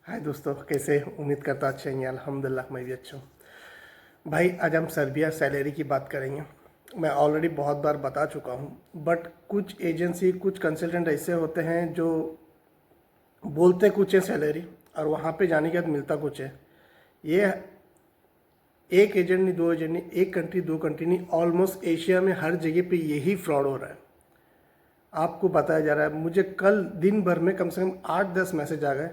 हाय दोस्तों, कैसे? उम्मीद करता अच्छे हैं। अल्हम्दुलिल्लाह मैं भी अच्छा हूँ। भाई आज हम सर्बिया सैलरी की बात करेंगे। मैं ऑलरेडी बहुत बार बता चुका हूँ, बट कुछ एजेंसी कुछ कंसल्टेंट ऐसे होते हैं जो बोलते कुछ है सैलरी और वहाँ पे जाने के बाद मिलता कुछ है। ये एक एजेंट नहीं, दो एजेंट नहीं, एक कंट्री दो कंट्री नहीं, ऑलमोस्ट एशिया में हर जगह पे यही फ्रॉड हो रहा है। आपको बताया जा रहा है। मुझे कल दिन भर में कम से कम 8-10 मैसेज आ गए,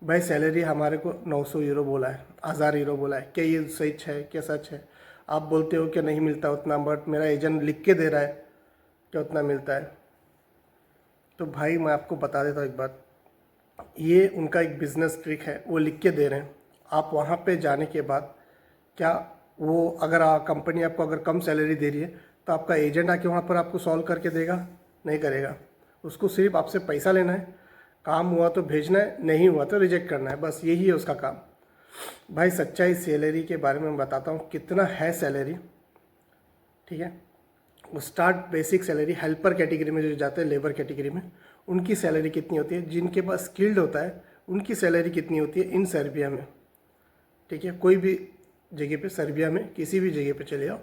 भाई सैलरी हमारे को 900 यूरो बोला है, 1000 यूरो बोला है, क्या ये सच है, क्या सच है? आप बोलते हो कि नहीं मिलता उतना, बट मेरा एजेंट लिख के दे रहा है कि उतना मिलता है। तो भाई मैं आपको बता देता हूँ एक बात, ये उनका एक बिजनेस ट्रिक है, वो लिख के दे रहे हैं। आप वहाँ पे जाने के बाद क्या वो अगर कंपनी आपको अगर कम सैलरी दे रही है तो आपका एजेंट आके वहाँ पर आपको सॉल्व करके देगा? नहीं करेगा। उसको सिर्फ आपसे पैसा लेना है, काम हुआ तो भेजना है, नहीं हुआ तो रिजेक्ट करना है, बस यही है उसका काम। भाई सच्चाई सैलरी के बारे में बताता हूँ कितना है सैलरी। ठीक है, वो start basic salary helper category में जो जाते हैं, लेबर कैटेगरी में, उनकी सैलरी कितनी होती है, जिनके पास स्किल्ड होता है उनकी सैलरी कितनी होती है इन सर्बिया में। ठीक है, कोई भी जगह पे सर्बिया में किसी भी जगह पे चले जाओ,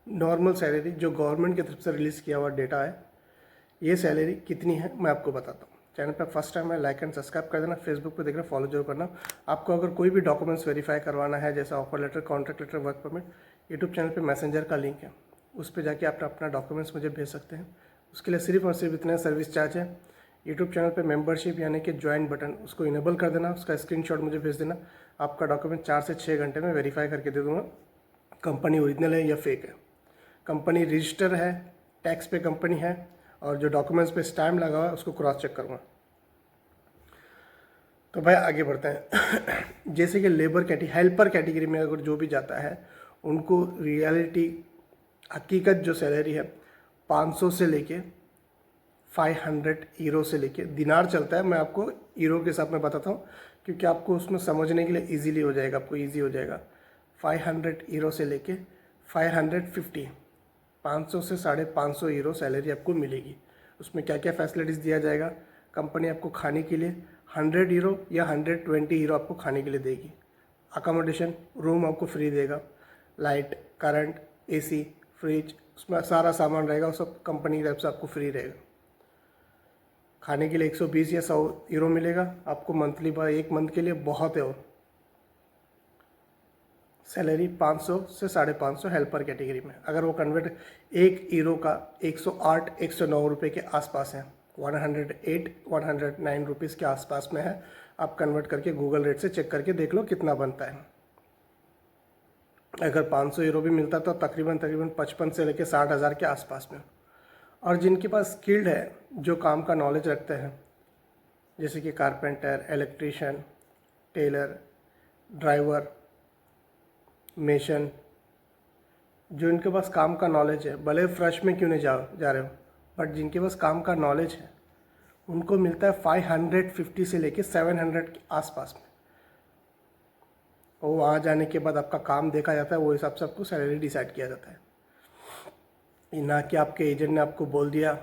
नॉर्मल सैलरी जो गवर्नमेंट की तरफ से रिलीज़ किया हुआ डेटा है, ये सैलरी कितनी है मैं आपको बताता हूँ। चैनल पर फर्स्ट टाइम है, लाइक एंड सब्सक्राइब कर देना। फेसबुक पे देख रहे फॉलो जरूर करना। आपको अगर कोई भी डॉक्यूमेंट्स वेरीफाई करवाना है, जैसा offer letter, contract letter, work permit, YouTube channel पे मैसेंजर का लिंक है, उस पर जाके आप अपना डॉक्यूमेंट्स मुझे भेज सकते हैं। उसके लिए सिर्फ और सिर्फ इतना सर्विस चार्ज है। यूट्यूब चैनल पे मेंबरशिप यानी कि ज्वाइन बटन, उसको इनेबल कर देना, उसका स्क्रीनशॉट मुझे भेज देना। आपका डॉक्यूमेंट 4 से 6 घंटे में वेरीफाई करके दे दूँगा कंपनी ओरिजिनल है या फेक है। कंपनी रजिस्टर है, टैक्स पे कंपनी है, और जो डॉक्यूमेंट्स पे स्टैम्प लगा हुआ है उसको क्रॉस चेक करूँगा। तो भाई आगे बढ़ते हैं। जैसे कि लेबर कैटेगरी, हेल्पर कैटेगरी में अगर जो भी जाता है उनको रियलिटी हकीकत जो सैलरी है 500 से लेके 500 यूरो से लेके, दिनार चलता है, मैं आपको यूरो के हिसाब में बताता हूँ क्योंकि आपको उसमें समझने के लिए इजीली हो जाएगा, आपको इजी हो जाएगा। 500 यूरो से लेके 550, 500 से 550 यूरो सैलरी आपको मिलेगी। उसमें क्या क्या फैसिलिटीज़ दिया जाएगा? कंपनी आपको खाने के लिए 100 यूरो या 120 यूरो आपको खाने के लिए देगी। अकोमोडेशन, रूम आपको फ्री देगा। लाइट, करंट, एसी, फ्रिज, उसमें सारा सामान रहेगा, वो सब कंपनी की तरफ से आपको फ्री रहेगा। खाने के लिए 120 या 100 यूरो मिलेगा आपको मंथली, पर एक मंथ के लिए बहुत है। और सैलरी 500 से 550 हेल्पर कैटेगरी में, अगर वो कन्वर्ट 1 यूरो का 108 109 रुपये के आसपास है, 108 109 रुपीज़ के आसपास में है। आप कन्वर्ट करके गूगल रेट से चेक करके देख लो कितना बनता है। अगर 500 यूरो भी मिलता तो तकरीबन 55 से लेकर 60,000 के आसपास में। और जिनके पास स्किल्ड है, जो काम का नॉलेज रखते हैं, जैसे कि carpenter, electrician, tailor, driver, mason, जो इनके पास काम का नॉलेज है, भले फ्रेश में क्यों नहीं जा रहे हो, बट जिनके पास काम का नॉलेज है उनको मिलता है 550 से लेके 700 के आसपास में। और वहाँ जाने के बाद आपका काम देखा जाता है, वो हिसाब से आपको सैलरी डिसाइड किया जाता है। ये ना कि आपके एजेंट ने आपको बोल दिया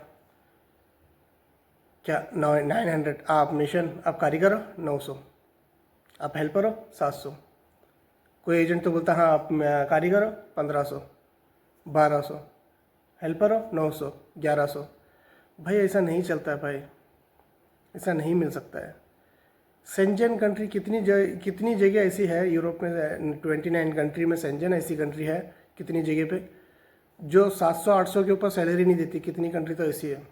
क्या 900, आप मिशन, आप कारीगर हो 900, आप हेल्पर हो 700। कोई एजेंट तो बोलता हाँ आप कारीगर हो 1500, 1200, हेल्पर हो 900, 1100। भाई ऐसा नहीं चलता है भाई, ऐसा नहीं मिल सकता है। सेंजन कंट्री कितनी जगह ऐसी है यूरोप में, 29 कंट्री में सेंजन ऐसी कंट्री है कितनी जगह पे जो 700-800 के ऊपर सैलरी नहीं देती, कितनी कंट्री तो ऐसी है।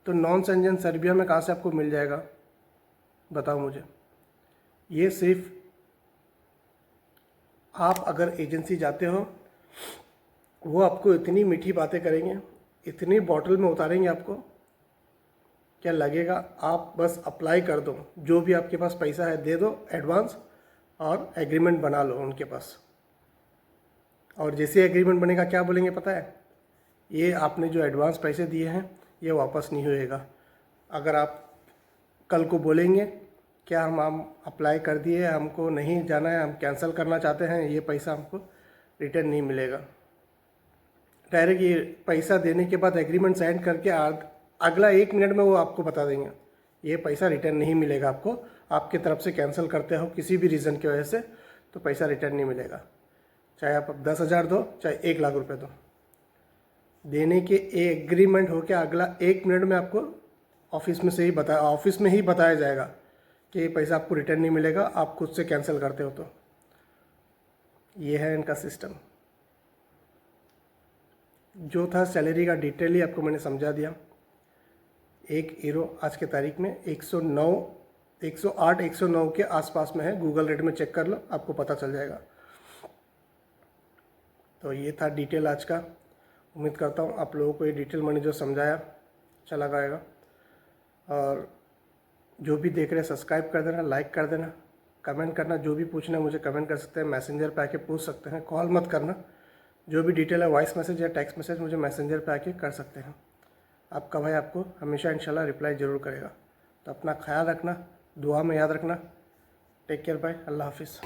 तो नॉन सेंजन सर्बिया में कहाँ से आपको मिल जाएगा बताओ मुझे। ये सिर्फ आप अगर एजेंसी जाते हो, वो आपको इतनी मीठी बातें करेंगे, इतनी बॉटल में उतारेंगे आपको, क्या लगेगा आप बस अप्लाई कर दो, जो भी आपके पास पैसा है दे दो एडवांस और एग्रीमेंट बना लो उनके पास। और जैसे एग्रीमेंट बनेगा क्या बोलेंगे पता है? ये आपने जो एडवांस पैसे दिए हैं ये वापस नहीं होएगा। अगर आप कल को बोलेंगे क्या हम अप्लाई कर दिए, हमको नहीं जाना है, हम कैंसिल करना चाहते हैं, ये पैसा हमको रिटर्न नहीं मिलेगा। डायरेक्ट ये पैसा देने के बाद एग्रीमेंट साइन करके अगला 1 मिनट में वो आपको बता देंगे ये पैसा रिटर्न नहीं मिलेगा आपको, आपकी तरफ से कैंसिल करते हो किसी भी रीज़न की वजह से, तो पैसा रिटर्न नहीं मिलेगा। चाहे आप 10,000 दो, चाहे 1 लाख रुपए दो, देने के एग्रीमेंट हो के अगला 1 मिनट में आपको ऑफिस में ही बताया जाएगा कि ये पैसा आपको रिटर्न नहीं मिलेगा, आप खुद से कैंसिल करते हो तो। ये है इनका सिस्टम। जो था सैलरी का डिटेल ही आपको मैंने समझा दिया। एक हीरो आज के तारीख में 108 109 के आसपास में है। गूगल रेट में चेक कर लो, आपको पता चल जाएगा। तो ये था डिटेल आज का। उम्मीद करता हूँ आप लोगों को ये डिटेल मैंने जो समझाया चला गएगा। और जो भी देख रहे हैं सब्सक्राइब कर देना, लाइक कर देना, कमेंट करना। जो भी पूछना है मुझे कमेंट कर सकते हैं, मैसेंजर पे आके पूछ सकते हैं, कॉल मत करना। जो भी डिटेल है वॉइस मैसेज या टेक्स्ट मैसेज मुझे मैसेंजर पे आके कर सकते हैं। आपका भाई आपको हमेशा इंशाल्लाह रिप्लाई ज़रूर करेगा। तो अपना ख्याल रखना, दुआ में याद रखना। टेक केयर, बाय, अल्लाह हाफिज़।